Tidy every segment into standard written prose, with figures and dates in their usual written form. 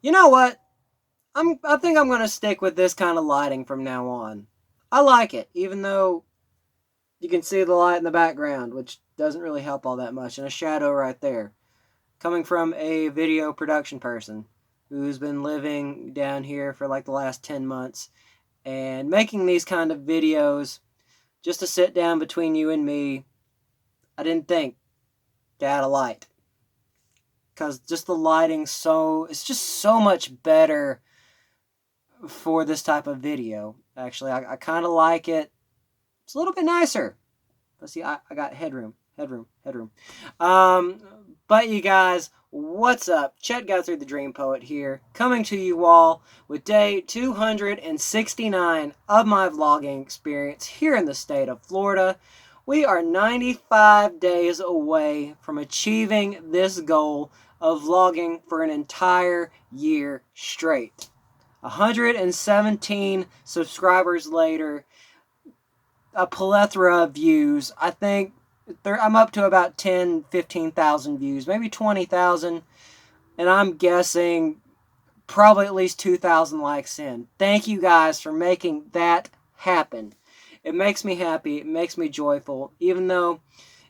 You know what? I think I'm gonna stick with this kind of lighting from now on. I like it, even though you can see the light in the background, which doesn't really help all that much, and a shadow right there. Coming from a video production person who's been living down here for like the last 10 months and making these kind of videos just to sit down between you and me, I didn't think to add a light. Because just the lighting, it's just so much better for this type of video. Actually, I kind of like it. It's a little bit nicer. Let's see, I got headroom. Um, but you guys, what's up? Chet Guthrie, the Dream Poet here, coming to you all with day 269 of my vlogging experience here in the state of Florida. We are 95 days away from achieving this goal of vlogging for an entire year straight. 117 subscribers later, a plethora of views. I think I'm up to about 10, 15,000 views, maybe 20,000, and I'm guessing probably at least 2,000 likes in. Thank you guys for making that happen. It makes me happy. It makes me joyful, even though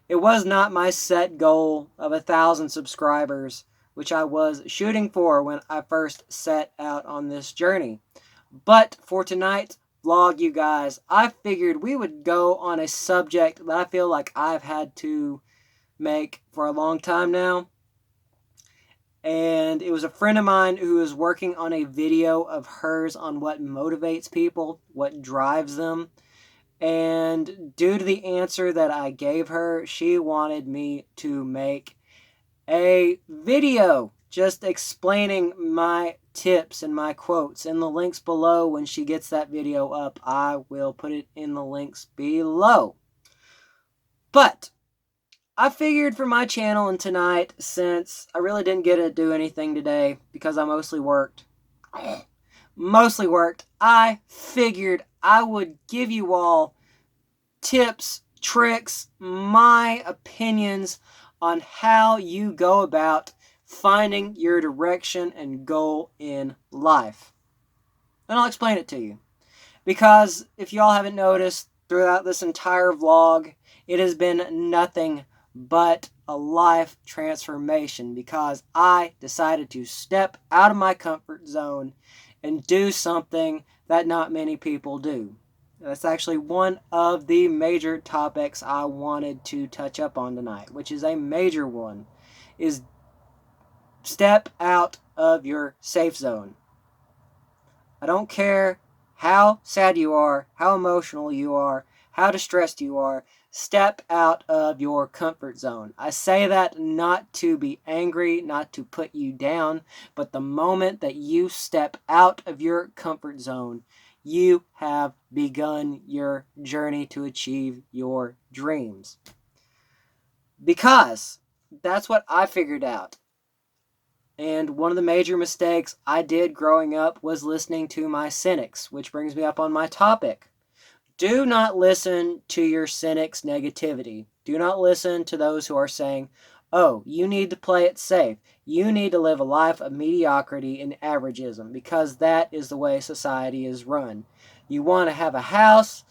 it was not my set goal of 1,000 subscribers, which I was shooting for when I first set out on this journey. But for tonight's vlog, you guys, I figured we would go on a subject that I feel like I've had to make for a long time now. And it was a friend of mine who was working on a video of hers on what motivates people, what drives them. And due to the answer that I gave her, she wanted me to make a video just explaining my tips and my quotes. In the links below, when she gets that video up, I will put it in the links below. But I figured for my channel and tonight, since I really didn't get to do anything today because I mostly worked, I figured I would give you all tips, tricks, my opinions on how you go about finding your direction and goal in life. And I'll explain it to you. Because if y'all haven't noticed, throughout this entire vlog, it has been nothing but a life transformation because I decided to step out of my comfort zone and do something that not many people do. That's actually one of the major topics I wanted to touch up on tonight, which is a major one, is step out of your safe zone. I don't care how sad you are, how emotional you are, how distressed you are, step out of your comfort zone. I say that not to be angry, not to put you down, but the moment that you step out of your comfort zone, you have begun your journey to achieve your dreams. Because that's what I figured out. And one of the major mistakes I did growing up was listening to my cynics, which brings me up on my topic. Do not listen to your cynics' negativity. Do not listen to those who are saying, oh, you need to play it safe. You need to live a life of mediocrity and averageism, because that is the way society is run. You want to have a house,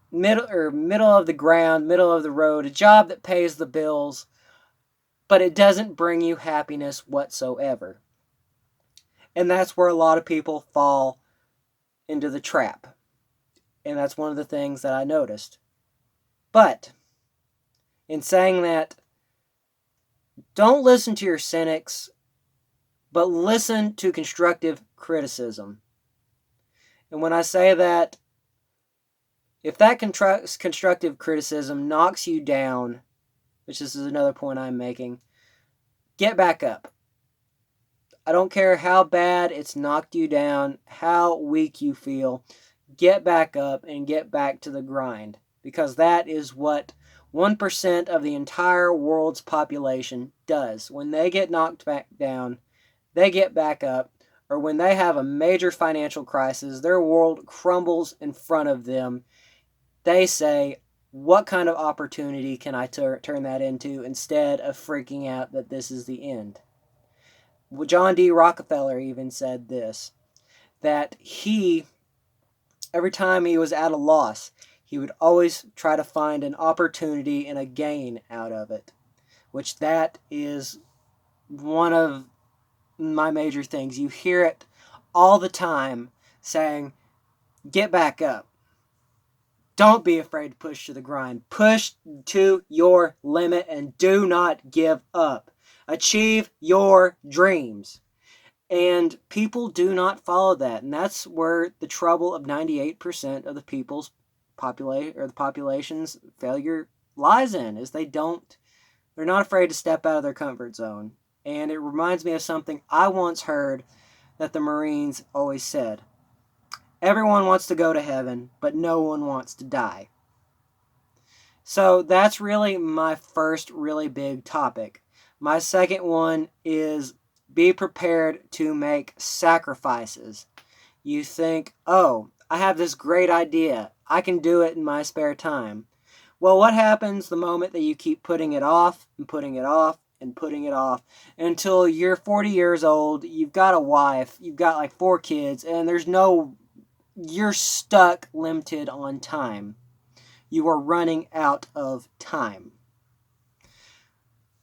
middle of the ground, middle of the road, a job that pays the bills, but it doesn't bring you happiness whatsoever. And that's where a lot of people fall into the trap. And that's one of the things that I noticed. But in saying that, don't listen to your cynics, but listen to constructive criticism. And when I say that, if that constructive criticism knocks you down, which this is another point I'm making, get back up. I don't care how bad it's knocked you down, how weak you feel, get back up and get back to the grind. Because that is what 1% of the entire world's population does. When they get knocked back down, they get back up. Or when they have a major financial crisis, their world crumbles in front of them. They say, what kind of opportunity can I turn that into, instead of freaking out that this is the end? John D. Rockefeller even said this, that every time he was at a loss, he would always try to find an opportunity and a gain out of it, which that is one of my major things. You hear it all the time saying, get back up. Don't be afraid to push to the grind. Push to your limit and do not give up. Achieve your dreams. And people do not follow that. And that's where the trouble of 98% of the people's the population's failure lies in, is they're not afraid to step out of their comfort zone. And it reminds me of something I once heard that the Marines always said. Everyone wants to go to heaven, but no one wants to die. So that's really my first really big topic. My second one is be prepared to make sacrifices. You think, oh, I have this great idea. I can do it in my spare time. Well, what happens the moment that you keep putting it off and putting it off and putting it off until you're 40 years old, you've got a wife, you've got like 4 kids, and you're stuck, limited on time. You are running out of time.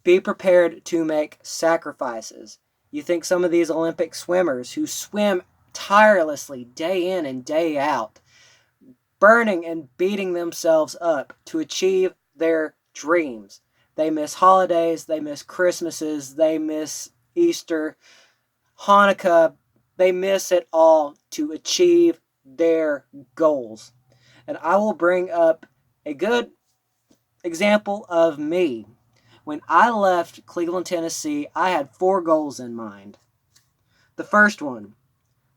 Be prepared to make sacrifices. You think some of these Olympic swimmers who swim tirelessly day in and day out, burning and beating themselves up to achieve their dreams. They miss holidays, they miss Christmases, they miss Easter, Hanukkah. They miss it all to achieve their goals. And I will bring up a good example of me. When I left Cleveland, Tennessee, I had 4 goals in mind. The first one,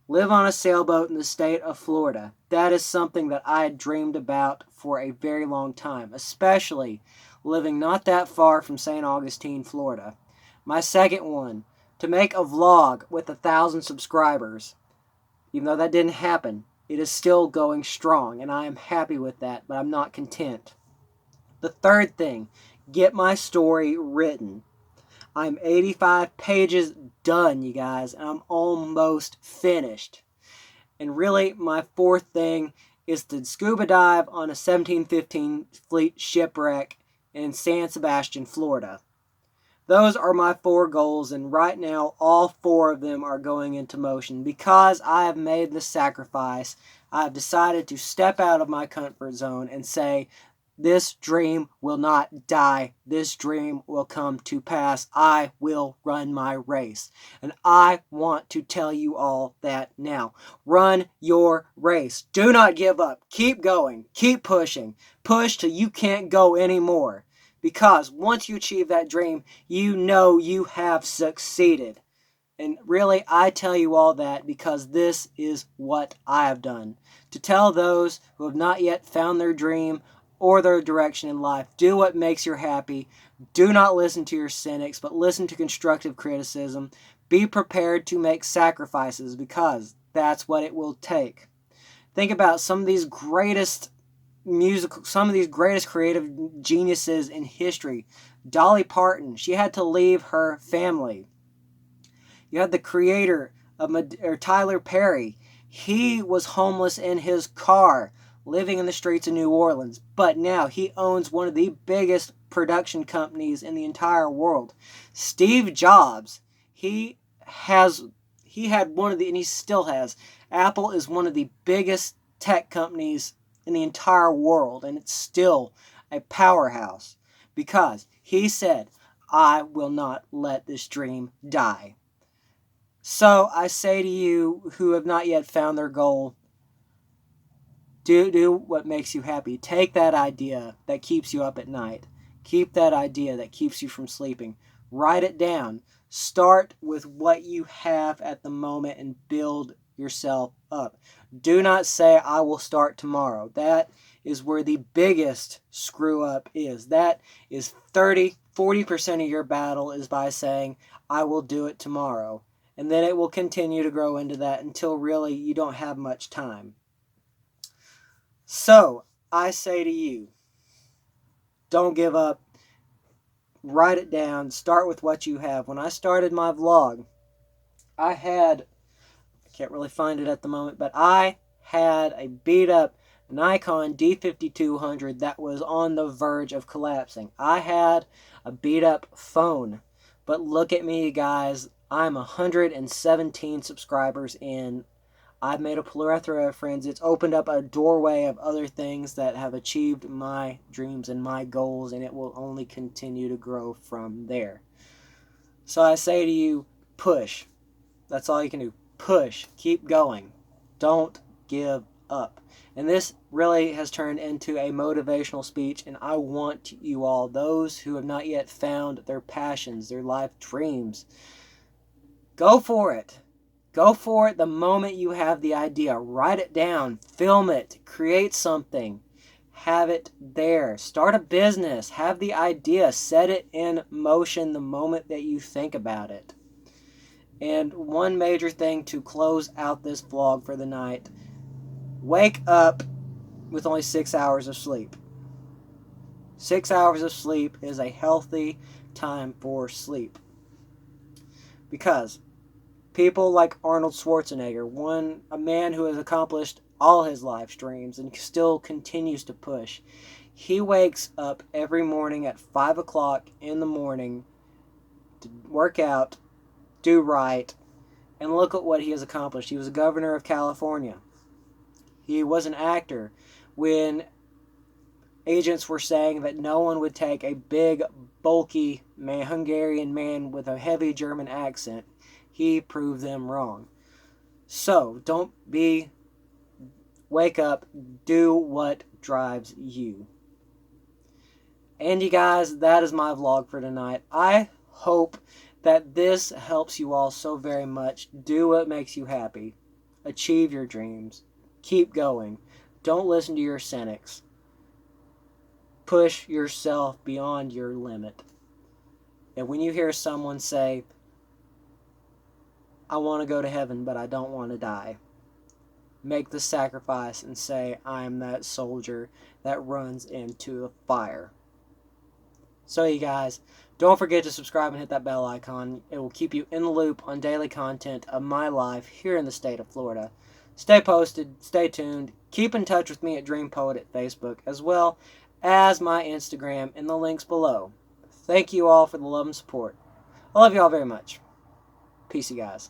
live on a sailboat in the state of Florida. That is something that I had dreamed about for a very long time, especially living not that far from St. Augustine, Florida. My second one, to make a vlog with 1,000 subscribers. Even though that didn't happen, it is still going strong, and I am happy with that, but I'm not content. The third thing, get my story written. I'm 85 pages done, you guys, and I'm almost finished. And really, my fourth thing is to scuba dive on a 1715 fleet shipwreck in San Sebastian, Florida. Those are my 4 goals, and right now, all 4 of them are going into motion. Because I have made the sacrifice, I have decided to step out of my comfort zone and say, this dream will not die. This dream will come to pass. I will run my race. And I want to tell you all that now. Run your race. Do not give up. Keep going. Keep pushing. Push till you can't go anymore. Because once you achieve that dream, you know you have succeeded. And really, I tell you all that because this is what I have done. To tell those who have not yet found their dream or their direction in life, do what makes you happy. Do not listen to your cynics, but listen to constructive criticism. Be prepared to make sacrifices because that's what it will take. Think about some of these greatest creative geniuses in history. Dolly Parton, she had to leave her family. You had the creator of Tyler Perry. He was homeless in his car, living in the streets of New Orleans, but now he owns one of the biggest production companies in the entire world. Steve Jobs, he had one of the, and he still has, Apple is one of the biggest tech companies in the entire world, and it's still a powerhouse because he said, I will not let this dream die. So I say to you who have not yet found their goal, do what makes you happy. Take that idea that keeps you up at night. Keep that idea that keeps you from sleeping. Write it down. Start with what you have at the moment and build yourself up. Do not say, I will start tomorrow. That is where the biggest screw up is. That is 40% of your battle is by saying, I will do it tomorrow. And then it will continue to grow into that until really you don't have much time. So, I say to you, don't give up. Write it down. Start with what you have. When I started my vlog, I can't really find it at the moment, but I had a beat up Nikon D5200 that was on the verge of collapsing. I had a beat up phone. But look at me, guys. I'm 117 subscribers in. I've made a plethora of friends. It's opened up a doorway of other things that have achieved my dreams and my goals, and it will only continue to grow from there. So I say to you, push. That's all you can do. Push. Keep going. Don't give up. And this really has turned into a motivational speech, and I want you all, those who have not yet found their passions, their life dreams, go for it. Go for it the moment you have the idea. Write it down. Film it. Create something. Have it there. Start a business. Have the idea. Set it in motion the moment that you think about it. And one major thing to close out this vlog for the night. Wake up with only 6 hours of sleep. 6 hours of sleep is a healthy time for sleep. Because people like Arnold Schwarzenegger, a man who has accomplished all his life dreams and still continues to push, he wakes up every morning at 5 o'clock in the morning to work out, do right, and look at what he has accomplished. He was a governor of California. He was an actor when agents were saying that no one would take a big, bulky Hungarian man with a heavy German accent. He proved them wrong. So, wake up, do what drives you. And you guys, that is my vlog for tonight. I hope that this helps you all so very much. Do what makes you happy. Achieve your dreams. Keep going. Don't listen to your cynics. Push yourself beyond your limit. And when you hear someone say, I want to go to heaven, but I don't want to die, make the sacrifice and say, I am that soldier that runs into the fire. So you guys, don't forget to subscribe and hit that bell icon. It will keep you in the loop on daily content of my life here in the state of Florida. Stay posted, stay tuned, keep in touch with me at Dream Poet at Facebook, as well as my Instagram in the links below. Thank you all for the love and support. I love you all very much. Peace, you guys.